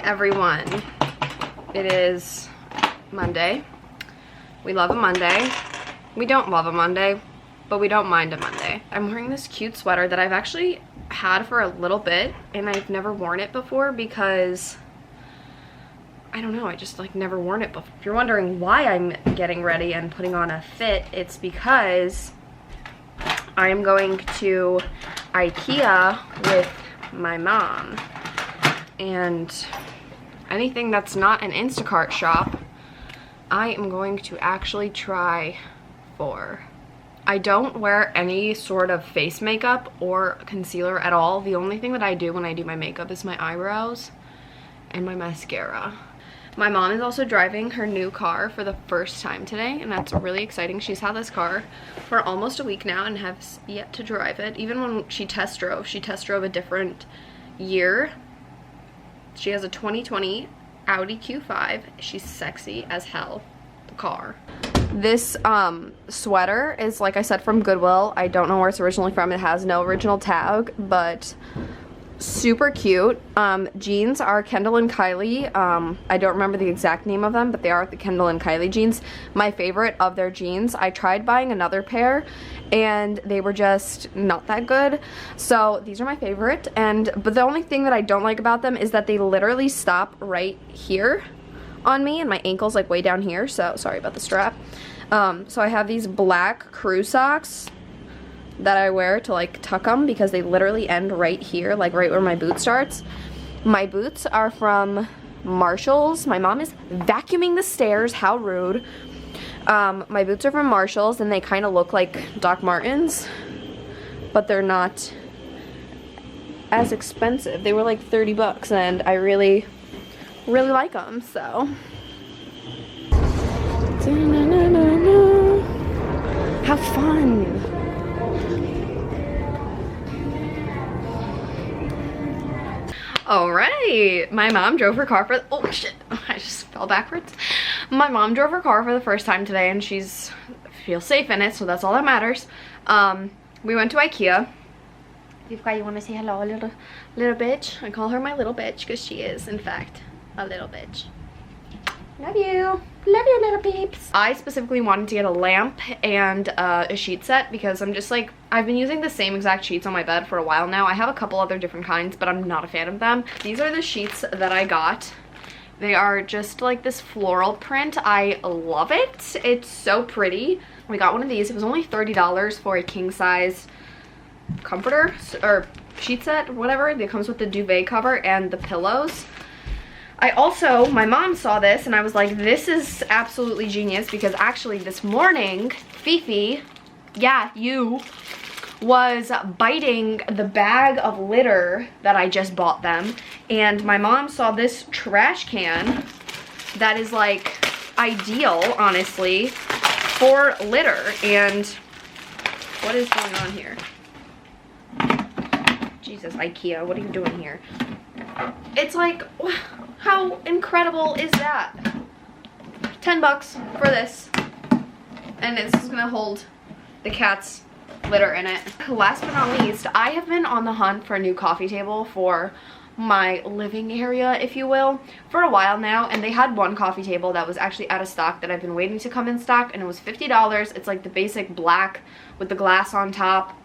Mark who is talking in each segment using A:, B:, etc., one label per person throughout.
A: everyone. It is Monday. We love a Monday. We don't love a Monday, but we don't mind a Monday. I'm wearing this cute sweater that I've actually had for a little bit, and I've never worn it before because I don't know, I just like never worn it before. If you're wondering why I'm getting ready and putting on a fit, it's because I am going to IKEA with my mom, and anything that's not an Instacart shop, I am going to actually try for. I don't wear any sort of face makeup or concealer at all. The only thing that I do when I do my makeup is my eyebrows and my mascara. My mom is also driving her new car for the first time today, and that's really exciting. She's had this car for almost a week now and has yet to drive it. Even when she test drove a different year. She has a 2020 Audi Q5. She's sexy as hell. The car. This sweater is, like I said, from Goodwill. I don't know where it's originally from. It has no original tag, but super cute. Jeans are Kendall and Kylie. I don't remember the exact name of them, but they are the Kendall and Kylie jeans. My favorite of their jeans. I tried buying another pair and they were just not that good. So these are my favorite. But the only thing that I don't like about them is that they literally stop right here on me, and my ankle's like way down here. So sorry about the strap. So I have these black crew socks that I wear to like tuck them because they literally end right here, like right where my boot starts. My boots are from Marshall's. My mom is vacuuming the stairs, how rude. My boots are from Marshall's, and they kind of look like Doc Martens, but they're not as expensive. They were like 30 bucks, and I really like them, so. How fun. Alright, my mom drove her car for, oh shit, I just fell backwards. My mom drove her car for the first time today, and she's feels safe in it, so that's all that matters. We went to IKEA. Vivka, you want to say hello, little bitch? I call her my little bitch because she is, in fact, a little bitch. Love you. Love you, little peeps. I specifically wanted to get a lamp and a sheet set because I'm just like, I've been using the same exact sheets on my bed for a while now. I have a couple other different kinds, but I'm not a fan of them. These are the sheets that I got. They are just like this floral print. I love it. It's so pretty. We got one of these. It was only $30 for a king size comforter or sheet set, whatever. It comes with the duvet cover and the pillows. My mom saw this and I was like, this is absolutely genius, because actually this morning, Fifi, yeah, you, was biting the bag of litter that I just bought them, and my mom saw this trash can that is like ideal, honestly, for litter. And what is going on here? Jesus, IKEA, what are you doing here? It's like, how incredible is that? 10 bucks for this. And it's just gonna hold the cat's litter in it. Last but not least, I have been on the hunt for a new coffee table for my living area, if you will, for a while now, and they had one coffee table that was actually out of stock that I've been waiting to come in stock, and it was $50. It's like the basic black with the glass on top.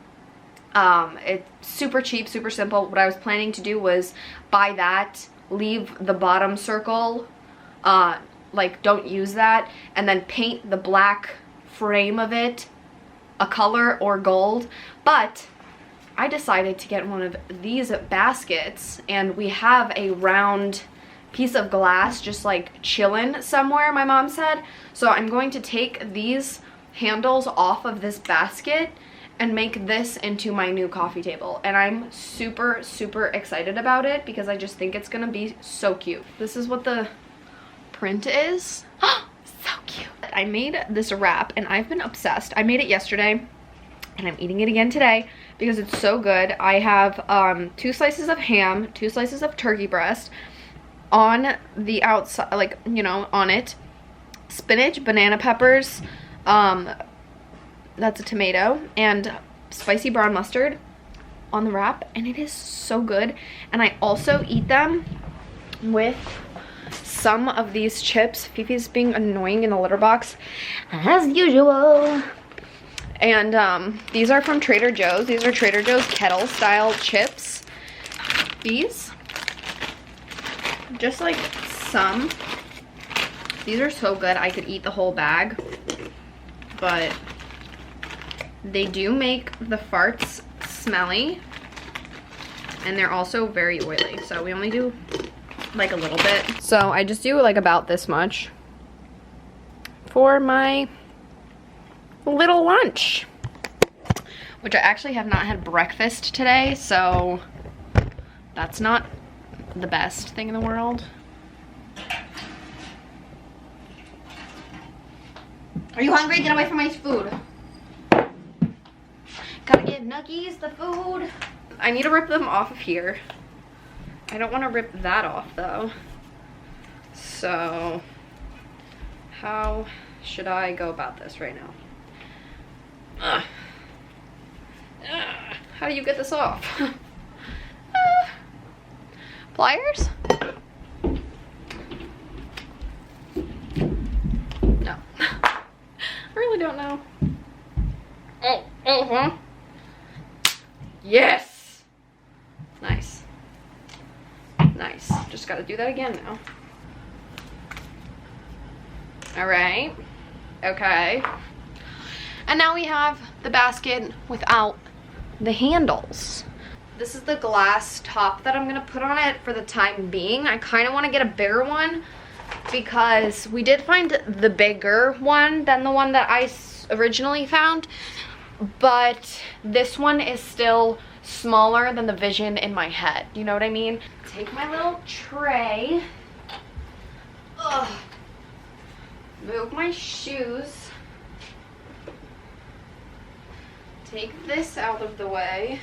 A: It's super cheap, super simple. What I was planning to do was buy that, leave the bottom circle, like don't use that, and then paint the black frame of it a color or gold. But I decided to get one of these baskets, and we have a round piece of glass just like chilling somewhere, my mom said. So I'm going to take these handles off of this basket and make this into my new coffee table, and I'm super excited about it because I just think it's gonna be so cute. This is what the print is. So cute. I made this wrap and I've been obsessed. I made it yesterday and I'm eating it again today because it's so good. I have 2 slices of ham, 2 slices of turkey breast on the outside, like, you know, on it, spinach, banana peppers, that's a tomato, and spicy brown mustard on the wrap, and it is so good. And I also eat them with some of these chips. Fifi's being annoying in the litter box as usual. And these are from Trader Joe's. These are Trader Joe's kettle style chips. These, just like some, these are so good I could eat the whole bag, but they do make the farts smelly, and they're also very oily, so we only do like a little bit. So I just do like about this much for my little lunch, which I actually have not had breakfast today, so that's not the best thing in the world. Are you hungry? Get away from my food. Gotta give Nuggies the food. I need to rip them off of here. I don't want to rip that off though. So how should I go about this right now? How do you get this off? Pliers? No. I really don't know. Oh, yes! Nice. Nice. Just gotta do that again now. Alright. Okay. And now we have the basket without the handles. This is the glass top that I'm gonna put on it for the time being. I kind of want to get a bigger one because we did find the bigger one than the one that I originally found, but this one is still smaller than the vision in my head. You know what I mean? Take my little tray. Ugh. Move my shoes. Take this out of the way.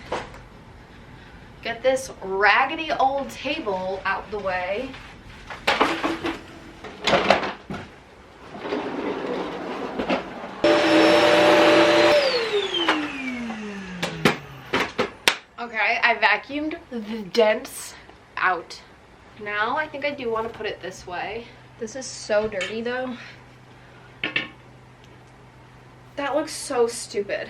A: Get this raggedy old table out the way. Okay, I vacuumed the dents out. Now I think I do want to put it this way. This is so dirty though. That looks so stupid.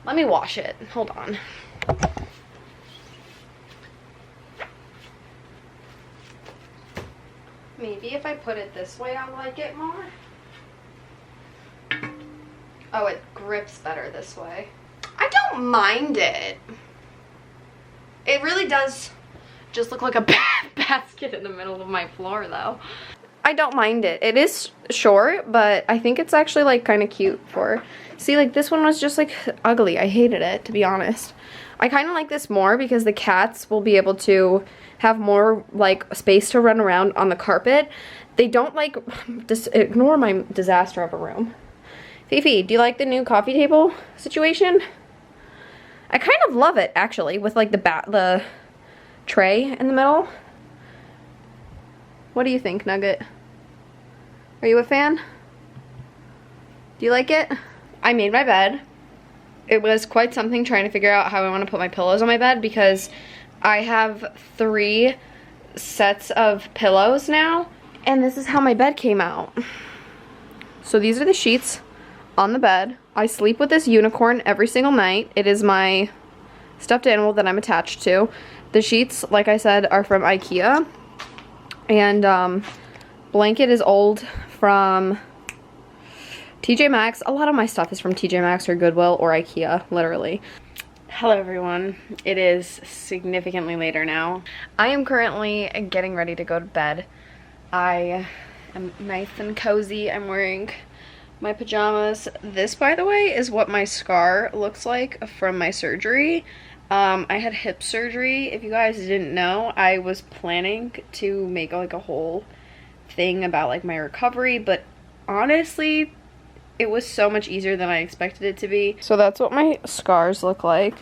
A: Let me wash it. Hold on. Maybe if I put it this way, I'll like it more. Oh, it grips better this way. I don't mind it. It really does just look like a basket in the middle of my floor, though. I don't mind it. It is short, but I think it's actually like kind of cute for... See, like this one was just like ugly. I hated it, to be honest. I kind of like this more because the cats will be able to have more like space to run around on the carpet. They don't like, just ignore my disaster of a room. Fifi, do you like the new coffee table situation? I kind of love it actually, with like the tray in the middle. What do you think, Nugget? Are you a fan? Do you like it? I made my bed. It was quite something trying to figure out how I want to put my pillows on my bed because I have 3 sets of pillows now, and this is how my bed came out. So these are the sheets on the bed. I sleep with this unicorn every single night. It is my stuffed animal that I'm attached to. The sheets, like I said, are from IKEA, and blanket is old from TJ Maxx. A lot of my stuff is from TJ Maxx or Goodwill or IKEA, literally. Hello everyone. It is significantly later now. I am currently getting ready to go to bed. I am nice and cozy. I'm wearing my pajamas. This, by the way, is what my scar looks like from my surgery. I had hip surgery. If you guys didn't know, I was planning to make like a whole thing about like my recovery, but honestly, it was so much easier than I expected it to be. So that's what my scars look like.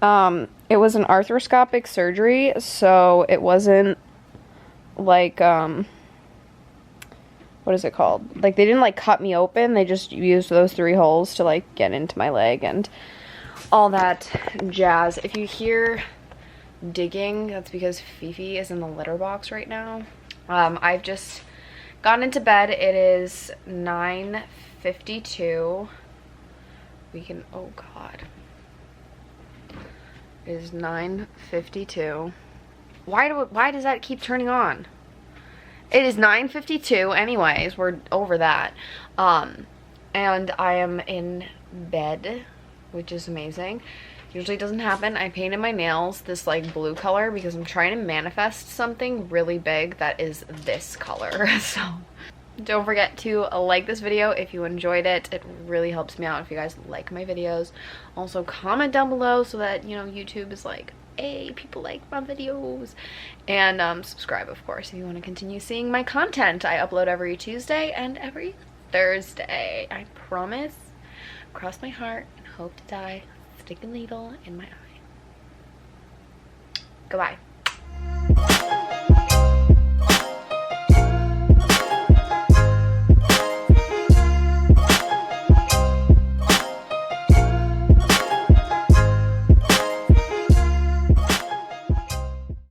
A: It was an arthroscopic surgery, so it wasn't like what is it called? Like, they didn't like cut me open. They just used those 3 holes to like get into my leg and all that jazz. If you hear digging, that's because Fifi is in the litter box right now. I've just gotten into bed. It is 9:52. We can, oh God. It is 9:52. Why does that keep turning on? It is 9:52 anyways. We're over that. And I am in bed, which is amazing. Usually doesn't happen. I painted my nails this like blue color because I'm trying to manifest something really big that is this color. So don't forget to like this video if you enjoyed it. It really helps me out if you guys like my videos. Also comment down below so that, you know, YouTube is like, hey, people like my videos. And subscribe, of course, if you want to continue seeing my content. I upload every Tuesday and every Thursday. I promise. Cross my heart and hope to die. Stick a needle in my eye. Goodbye.